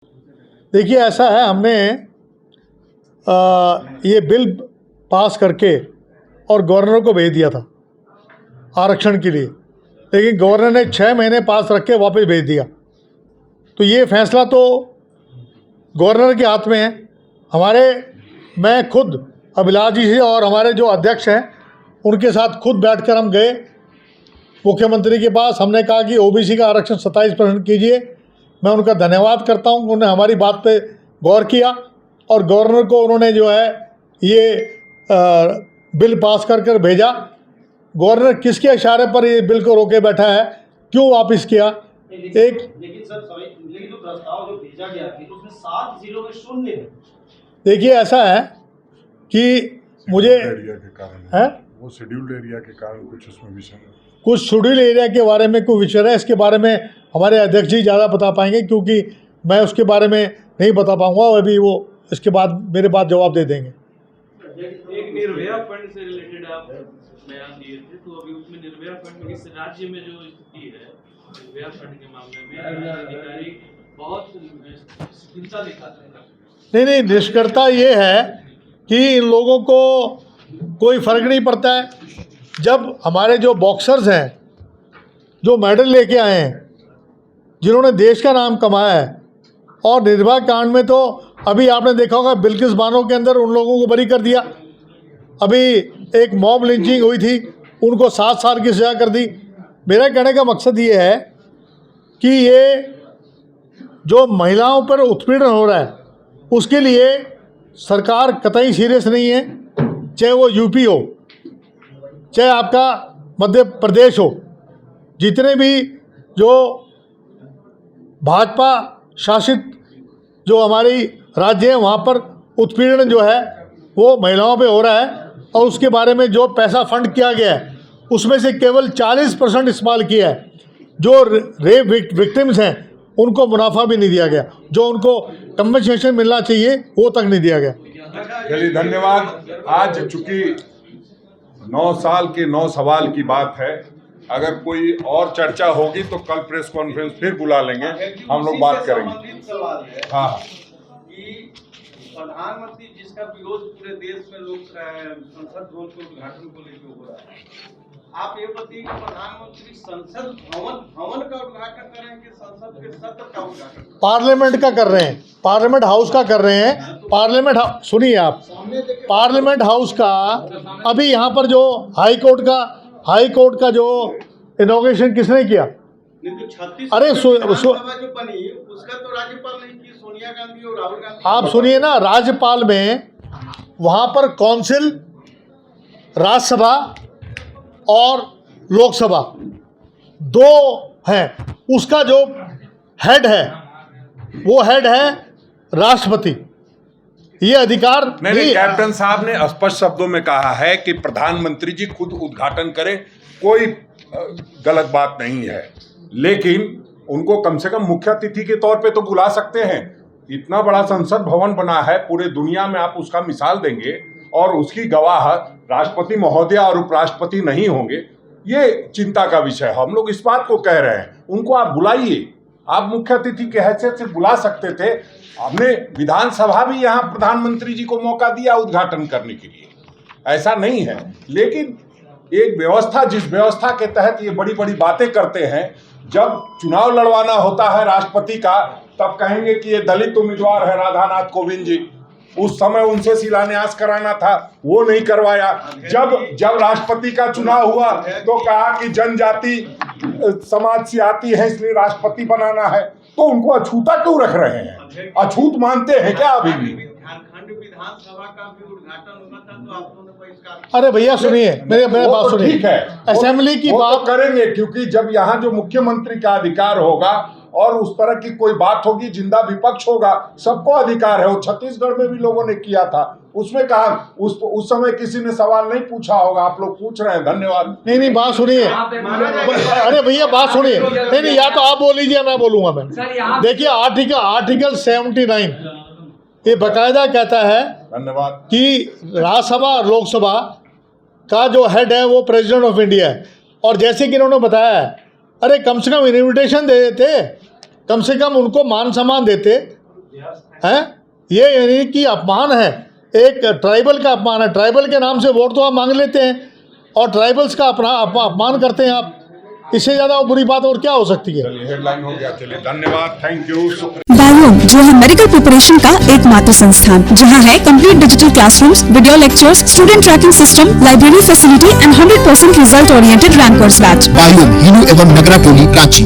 देखिए, ऐसा है, हमने ये बिल पास करके और गवर्नर को भेज दिया था आरक्षण के लिए, लेकिन गवर्नर ने 6 महीने पास रख के वापस भेज दिया। तो ये फैसला तो गवर्नर के हाथ में है। मैं खुद अभिलाष जी से और हमारे जो अध्यक्ष हैं उनके साथ खुद बैठकर हम गए मुख्यमंत्री के पास। हमने कहा कि ओबीसी का आरक्षण 27% कीजिए। मैं उनका धन्यवाद करता हूं, उन्होंने हमारी बात पे गौर किया और गवर्नर को उन्होंने जो है ये बिल पास कर भेजा। गवर्नर किसके इशारे पर ये बिल को रोके बैठा है, क्यों वापस किया? लेकिन जो प्रस्ताव जो भेजा गया था उसमें 7 जिलों में शून्य है। देखिए, ऐसा है कि मुझे एरिया के कारण है वो शेड्यूल्ड एरिया के कारण कुछ उसमें विषय है। कुछ शेड्यूल एरिया के बारे में कोई विषय है, इसके बारे में हमारे अध्यक्ष जी ज़्यादा बता पाएंगे, क्योंकि मैं उसके बारे में नहीं बता पाऊंगा। अभी वो इसके बाद मेरे बाद जवाब दे देंगे। एक निर्भया फंड से रिलेटेड आप बयान दिए थे, तो अभी उसमें निर्भया फंड में इस राज्य में जो स्थिति है निर्भया फंड के मामले में अधिकारी बहुत चिंता दिखाते हैं। नहीं, निष्कर्ता ये है कि इन लोगों को कोई फ़र्क नहीं पड़ता है। जब हमारे जो बॉक्सर्स हैं, जो मेडल लेके आए हैं, जिन्होंने देश का नाम कमाया है, और निर्भया कांड में तो अभी आपने देखा होगा बिल्किस बानो के अंदर उन लोगों को बरी कर दिया। अभी एक मॉब लिंचिंग हुई थी, उनको 7 साल की सज़ा कर दी। मेरा कहने का मकसद ये है कि ये जो महिलाओं पर उत्पीड़न हो रहा है उसके लिए सरकार कतई सीरियस नहीं है, चाहे वो यूपी हो, चाहे आपका मध्य प्रदेश हो। जितने भी जो भाजपा शासित जो हमारी राज्य है वहाँ पर उत्पीड़न जो है वो महिलाओं पे हो रहा है, और उसके बारे में जो पैसा फंड किया गया है उसमें से केवल 40% इस्तेमाल किया है। जो रेप विक्टिम्स हैं उनको मुनाफा भी नहीं दिया गया, जो उनको कंपनसेशन मिलना चाहिए वो तक नहीं दिया गया। चलिए, धन्यवाद। आज चूंकि 9 साल के 9 सवाल की बात है, अगर कोई और चर्चा होगी तो कल प्रेस कॉन्फ्रेंस फिर बुला लेंगे, हम लोग बात करेंगे। सवाल है हाँ, कि प्रधानमंत्री जिसका विरोध पूरे देश में लोग संसद भवन के उद्घाटन को लेकर हो रहा है, आप ये बताइए कि प्रधानमंत्री संसद भवन का उद्घाटन कर रहे हैं कि संसद के सत्र का उद्घाटन? पार्लियामेंट का कर रहे हैं, पार्लियामेंट हाउस का कर रहे हैं। सुनिए आप, पार्लियामेंट हाउस का अभी यहाँ पर जो हाई कोर्ट का जो इनॉग्रेशन किसने किया? अरे जो बनी उसका तो राज्यपाल नहीं की, सोनिया गांधी और राहुल गांधी। आप सुनिए ना, राज्यपाल में वहाँ पर काउंसिल, राज्यसभा और लोकसभा 2 हैं। उसका जो हेड है वो हेड है राष्ट्रपति। ये अधिकार नहीं, कैप्टन साहब ने स्पष्ट शब्दों में कहा है कि प्रधानमंत्री जी खुद उद्घाटन करें, कोई गलत बात नहीं है, लेकिन उनको कम से कम मुख्य अतिथि के तौर पे तो बुला सकते हैं। इतना बड़ा संसद भवन बना है पूरे दुनिया में, आप उसका मिसाल देंगे और उसकी गवाह राष्ट्रपति महोदय और उपराष्ट्रपति नहीं होंगे, ये चिंता का विषय है। हम लोग इस बात को कह रहे हैं, उनको आप बुलाइए, आप मुख्य अतिथि के हैसियत से बुला सकते थे। हमने विधानसभा भी यहाँ प्रधानमंत्री जी को मौका दिया उद्घाटन करने के लिए, ऐसा नहीं है। लेकिन एक व्यवस्था, जिस व्यवस्था के तहत ये बड़ी बड़ी बातें करते हैं, जब चुनाव लड़वाना होता है राष्ट्रपति का, तब कहेंगे कि ये दलित उम्मीदवार है राधानाथ कोविंद जी, उस समय उनसे शिलान्यास कराना था, वो नहीं करवाया। जब राष्ट्रपति का चुनाव हुआ तो कहा कि जनजाति समाज से आती है इसलिए राष्ट्रपति बनाना है, तो उनको अछूता क्यों रख रहे हैं? अछूत मानते हैं क्या अभी भी? विधानसभा का भी उद्घाटन होना था तो आप लोगों ने बहिष्कार। अरे भैया सुनिए, मेरे बात सुनिए। ठीक है, असेंबली की बात करेंगे, क्योंकि जब यहाँ जो मुख्यमंत्री का अधिकार होगा और उस तरह की कोई बात होगी, जिंदा विपक्ष होगा, सबको अधिकार है। वो छत्तीसगढ़ में भी लोगों ने किया था, उसमें कहा उस समय किसी ने सवाल नहीं पूछा होगा, आप लोग पूछ रहे हैं। धन्यवाद। नहीं, बात सुनिए। अरे भैया बात सुनिए। नहीं, या तो आप बोल लीजिए, मैं बोलूंगा। मैं देखिए, आर्टिकल 79 ये बकायदा कहता है धन्यवाद कि राज्यसभा और लोकसभा का जो हेड है वो प्रेसिडेंट ऑफ इंडिया है। और जैसे कि इन्होंने बताया है, अरे कम से कम इन्विटेशन दे देते, कम से कम उनको मान सम्मान देते, हैं? ये यानी कि अपमान है, एक ट्राइबल का अपमान है। ट्राइबल के नाम से वोट तो आप मांग लेते हैं और ट्राइबल्स का अपना अपमान करते हैं आप। इससे ज़्यादा बुरी बात और क्या हो सकती है? हेडलाइन हो गया, चलिए धन्यवाद, थैंक यू। बायोम जो है मेडिकल प्रिपरेशन का एकमात्र संस्थान जहां है complete digital classrooms, video lectures, student tracking system, library facility and 100% result oriented rankers batch. Biome Hinoo एवं नगरा टोली रांची।